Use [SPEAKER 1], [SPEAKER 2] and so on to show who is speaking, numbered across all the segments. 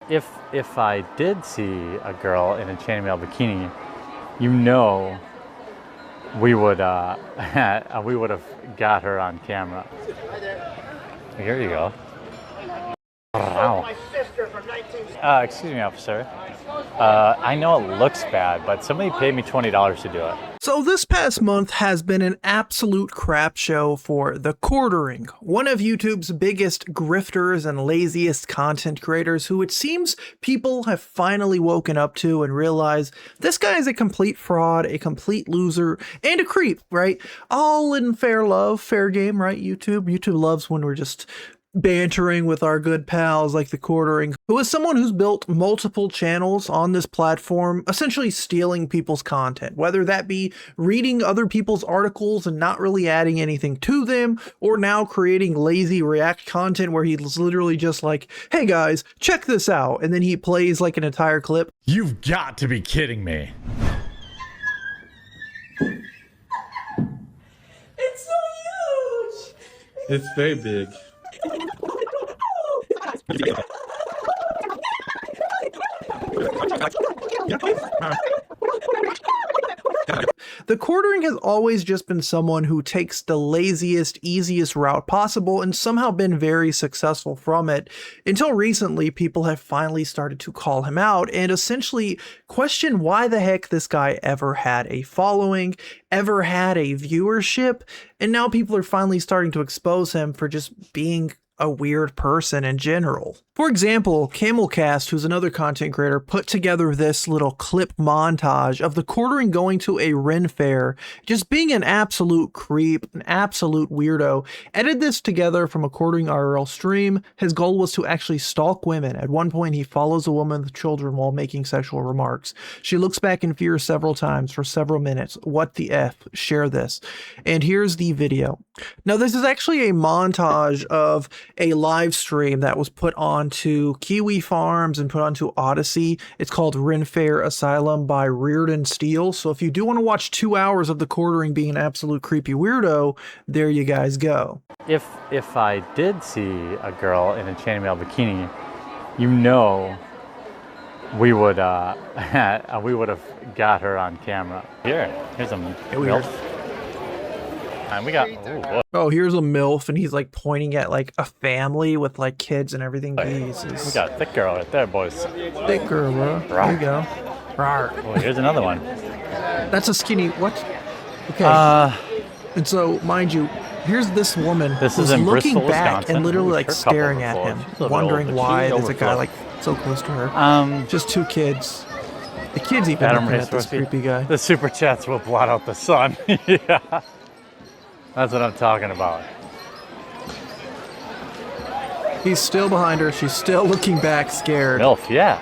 [SPEAKER 1] If I did see a girl in a chainmail bikini, you know, we would we would have got her on camera. Here you go. Wow. Excuse me, officer. I know it looks bad, but somebody paid me $20 to do it.
[SPEAKER 2] So this past month has been an absolute crap show for the quartering, one of YouTube's biggest grifters and laziest content creators who it seems people have finally woken up to and realized this guy is a complete fraud, a complete loser, and a creep, right? All in fair love, fair game, right, YouTube? YouTube loves when we're just bantering with our good pals like the quartering, who is someone who's built multiple channels on this platform, essentially stealing people's content, whether that be reading other people's articles and not really adding anything to them, or now creating lazy react content where he's literally just like, hey guys, check this out, and then he plays like an entire clip.
[SPEAKER 1] You've got to be kidding me.
[SPEAKER 3] It's so huge!
[SPEAKER 4] It's very big.
[SPEAKER 2] The quartering has always just been someone who takes the laziest, easiest route possible and somehow been very successful from it. Until recently, people have finally started to call him out and essentially question why the heck this guy ever had a following, ever had a viewership, and now people are finally starting to expose him for just being a weird person in general. For example, CamCast, who's another content creator, put together this little clip montage of the quartering going to a Renfair, just being an absolute creep, an absolute weirdo. Edited this together from a quartering IRL stream. His goal was to actually stalk women. At one point, he follows a woman with children while making sexual remarks. She looks back in fear several times for several minutes. What the F? Share this. And here's the video. Now, this is actually a montage of a live stream that was put onto Kiwi Farms and put onto Odyssey. It's called Renfair Asylum by Reardon Steele. So if you do want to watch 2 hours of the quartering being an absolute creepy weirdo, there you guys go.
[SPEAKER 1] If I did see a girl in a chainmail bikini, you know, we would have got her on camera. Here's a MILF. And we got
[SPEAKER 2] oh, here's a MILF, and he's like pointing at like a family with like kids and everything. Jesus.
[SPEAKER 1] We got a thick girl right there, boys.
[SPEAKER 2] Thick girl, bro. There you go.
[SPEAKER 1] Oh, here's another one.
[SPEAKER 2] That's a skinny. What? Okay. And so, mind you, here's this woman
[SPEAKER 1] This
[SPEAKER 2] who's
[SPEAKER 1] is in
[SPEAKER 2] looking
[SPEAKER 1] Bristol,
[SPEAKER 2] back
[SPEAKER 1] Wisconsin.
[SPEAKER 2] and literally
[SPEAKER 1] We've
[SPEAKER 2] like
[SPEAKER 1] heard a couple
[SPEAKER 2] staring at
[SPEAKER 1] before.
[SPEAKER 2] him,
[SPEAKER 1] She's a little
[SPEAKER 2] wondering
[SPEAKER 1] old, but
[SPEAKER 2] why
[SPEAKER 1] she's
[SPEAKER 2] there's a guy
[SPEAKER 1] overflow.
[SPEAKER 2] like so close to her. Just two kids. The kids even looking at this creepy guy.
[SPEAKER 1] The super chats will blot out the sun. Yeah. That's what I'm talking about.
[SPEAKER 2] He's still behind her. She's still looking back, scared.
[SPEAKER 1] MILF, yeah.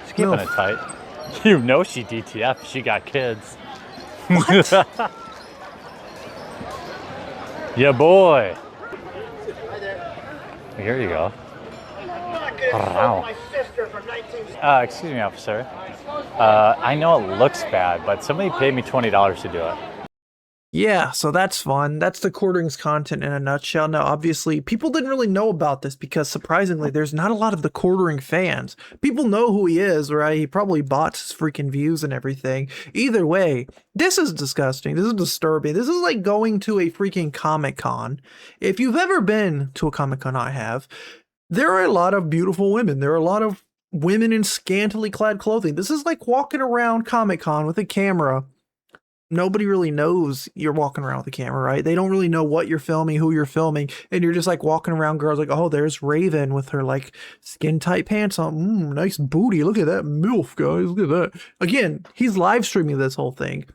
[SPEAKER 1] She's keeping
[SPEAKER 2] MILF.
[SPEAKER 1] it tight. You know she DTF. She got kids.
[SPEAKER 2] What?
[SPEAKER 1] Yeah, boy. Here you go. Wow. Excuse me, officer. I know it looks bad, but somebody paid me $20 to do it.
[SPEAKER 2] Yeah, so that's fun. That's the quartering's content in a nutshell. Now, obviously, people didn't really know about this because, surprisingly, there's not a lot of the quartering fans. People know who he is, right? He probably bought his freaking views and everything. Either way, this is disgusting. This is disturbing. This is like going to a freaking Comic-Con. If you've ever been to a Comic-Con, I have, there are a lot of beautiful women. There are a lot of women in scantily clad clothing. This is like walking around Comic-Con with a camera. Nobody really knows you're walking around with a camera, right? They don't really know what you're filming, who you're filming, and you're just like walking around, girls like, oh, there's Raven with her like skin tight pants on. Nice booty. Look at that MILF, guys. Look at that. Again, he's live streaming this whole thing.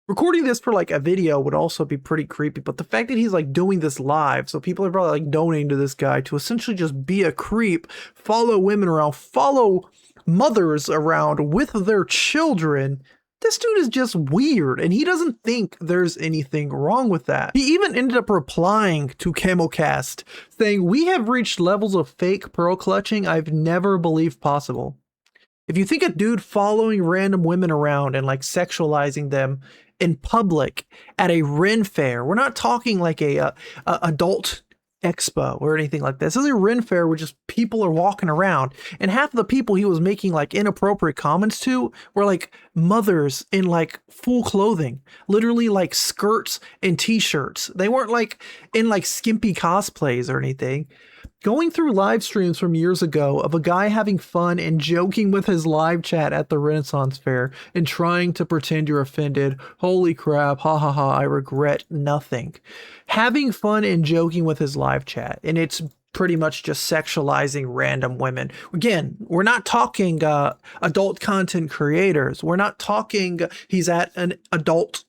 [SPEAKER 2] Recording this for like a video would also be pretty creepy, but the fact that he's like doing this live, so people are probably like donating to this guy to essentially just be a creep, follow women around, follow mothers around with their children. This dude is just weird, and he doesn't think there's anything wrong with that. He even ended up replying to CamCast, saying, "We have reached levels of fake pearl clutching I've never believed possible." If you think a dude following random women around and like sexualizing them in public at a Renfair, we're not talking like a adult expo or anything like that. This isn't Renfair where just people are walking around. And half of the people he was making like inappropriate comments to were like mothers in like full clothing, literally like skirts and t-shirts. They weren't like in like skimpy cosplays or anything. Going through live streams from years ago of a guy having fun and joking with his live chat at the Renaissance Fair and trying to pretend you're offended. Holy crap, ha ha ha, I regret nothing. Having fun and joking with his live chat, and it's pretty much just sexualizing random women. Again, we're not talking adult content creators. We're not talking he's at an adult,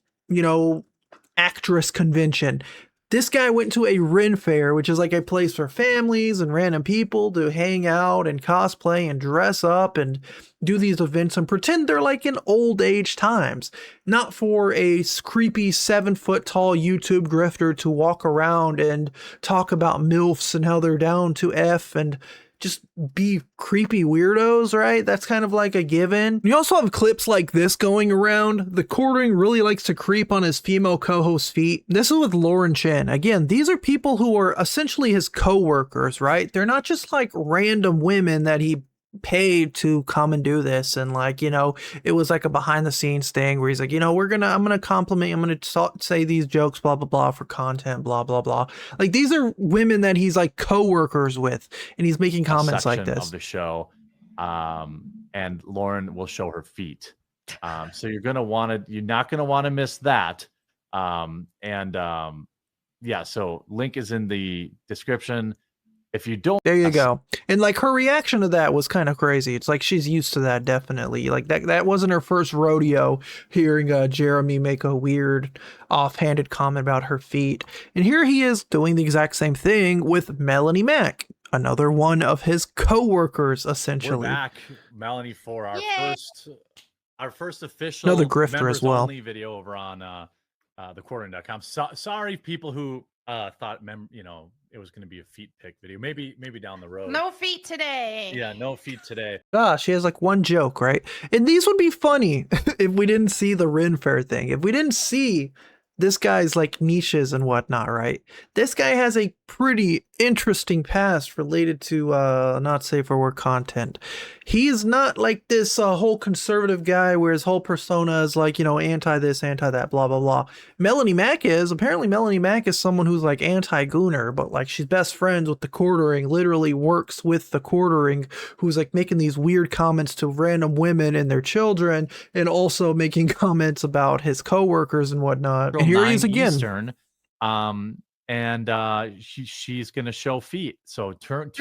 [SPEAKER 2] actress convention. This guy went to a Renfair, which is like a place for families and random people to hang out and cosplay and dress up and do these events and pretend they're like in old age times. Not for a creepy 7-foot tall YouTube grifter to walk around and talk about MILFs and how they're down to F and just be creepy weirdos, right? That's kind of like a given. You also have clips like this going around. The quartering really likes to creep on his female co-host's feet. This is with Lauren Chen. Again, these are people who are essentially his co-workers, right? They're not just like random women that he paid to come and do this, and like, it was like a behind the scenes thing where he's like, I'm gonna compliment, I'm gonna say these jokes, blah blah blah, for content, blah blah blah. Like, these are women that he's like co-workers with, and he's making comments like this
[SPEAKER 1] of the show, and Lauren will show her feet, so you're not gonna want to miss that, yeah, so link is in the description. If you don't,
[SPEAKER 2] there you go. And like, her reaction to that was kind of crazy. It's like she's used to that, definitely. Like that wasn't her first rodeo hearing Jeremy make a weird offhanded comment about her feet. And here he is doing the exact same thing with Melanie Mack, another one of his co-workers, essentially.
[SPEAKER 1] We're back, Melanie, for our first official
[SPEAKER 2] another grifter as well
[SPEAKER 1] only video over on thequartering.com. Sorry, people who thought it was going to be a feet pic video. Maybe down the road.
[SPEAKER 4] No feet today.
[SPEAKER 1] Yeah, no feet today.
[SPEAKER 2] She has like one joke, right? And these would be funny if we didn't see the Renfair thing. If we didn't see this guy's like niches and whatnot, right? This guy has a pretty interesting past related to not safe for work content. He is not like this whole conservative guy where his whole persona is like, anti this, anti that, blah blah blah. Melanie Mack is. Apparently Melanie Mack is someone who's like anti-gooner, but like she's best friends with the quartering, literally works with the quartering, who's like making these weird comments to random women and their children, and also making comments about his coworkers and whatnot. And here he is again.
[SPEAKER 1] Eastern, she's gonna show feet. So turn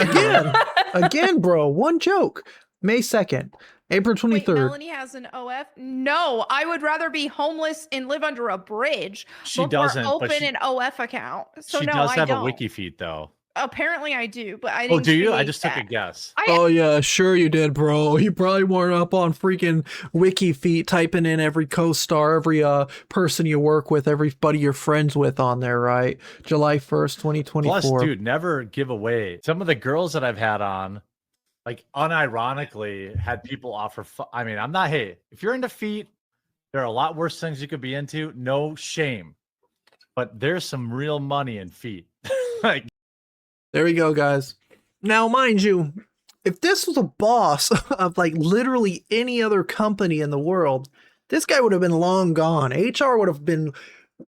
[SPEAKER 2] again, bro. One joke. May 2nd, April 23rd.
[SPEAKER 4] Wait, Melanie has an OF? No, I would rather be homeless and live under a bridge.
[SPEAKER 1] She doesn't
[SPEAKER 4] open an OF account. So
[SPEAKER 1] she
[SPEAKER 4] no,
[SPEAKER 1] does
[SPEAKER 4] I
[SPEAKER 1] have
[SPEAKER 4] don't.
[SPEAKER 1] a wiki feed though.
[SPEAKER 4] Apparently I do, but I didn't.
[SPEAKER 1] Oh, do you? I just took a guess.
[SPEAKER 2] Oh yeah, sure you did, bro. You probably weren't up on freaking wiki feet typing in every co-star, every person you work with, everybody you're friends with on there, right? July 1st, 2024.
[SPEAKER 1] Plus, dude, never give away. Some of the girls that I've had on, like, unironically had people offer. I'm not. Hey, if you're into feet, there are a lot worse things you could be into. No shame, but there's some real money in feet. Like.
[SPEAKER 2] There we go, guys. Now, mind you, if this was a boss of like literally any other company in the world, this guy would have been long gone. HR would have been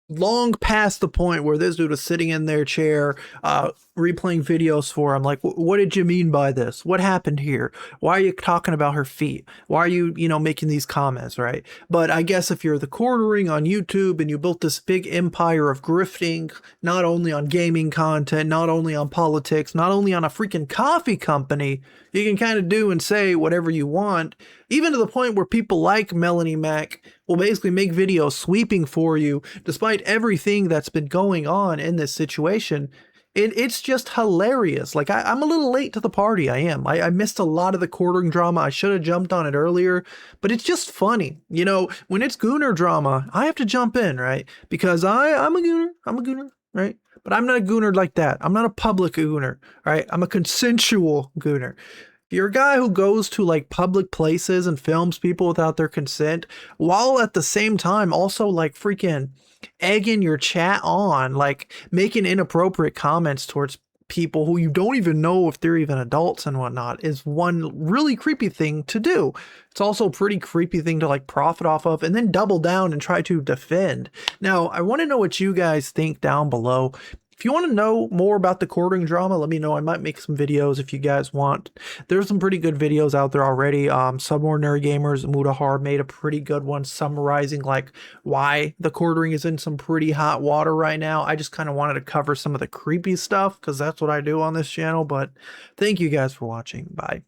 [SPEAKER 2] long past the point where this dude was sitting in their chair, replaying videos for him. Like, what did you mean by this? What happened here? Why are you talking about her feet? Why are you, making these comments, right? But I guess if you're the quartering on YouTube and you built this big empire of grifting, not only on gaming content, not only on politics, not only on a freaking coffee company, you can kind of do and say whatever you want, even to the point where people like Melanie Mack will basically make videos sweeping for you, despite everything that's been going on in this situation. It's just hilarious. Like, I'm a little late to the party. I am. I missed a lot of the quartering drama. I should have jumped on it earlier, but it's just funny. When it's gooner drama, I have to jump in, right? Because I'm a gooner, right? But I'm not a gooner like that. I'm not a public gooner, right? I'm a consensual gooner. If you're a guy who goes to like public places and films people without their consent, while at the same time also like freaking egging your chat on, like making inappropriate comments towards people who you don't even know if they're even adults and whatnot is one really creepy thing to do. It's also a pretty creepy thing to like profit off of and then double down and try to defend. Now, I want to know what you guys think down below. If you want to know more about the courting drama, let me know. I might make some videos if you guys want. There's some pretty good videos out there already. Subordinary Gamers, Mudahar made a pretty good one summarizing like why the courting is in some pretty hot water right now. I just kind of wanted to cover some of the creepy stuff because that's what I do on this channel. But thank you guys for watching. Bye.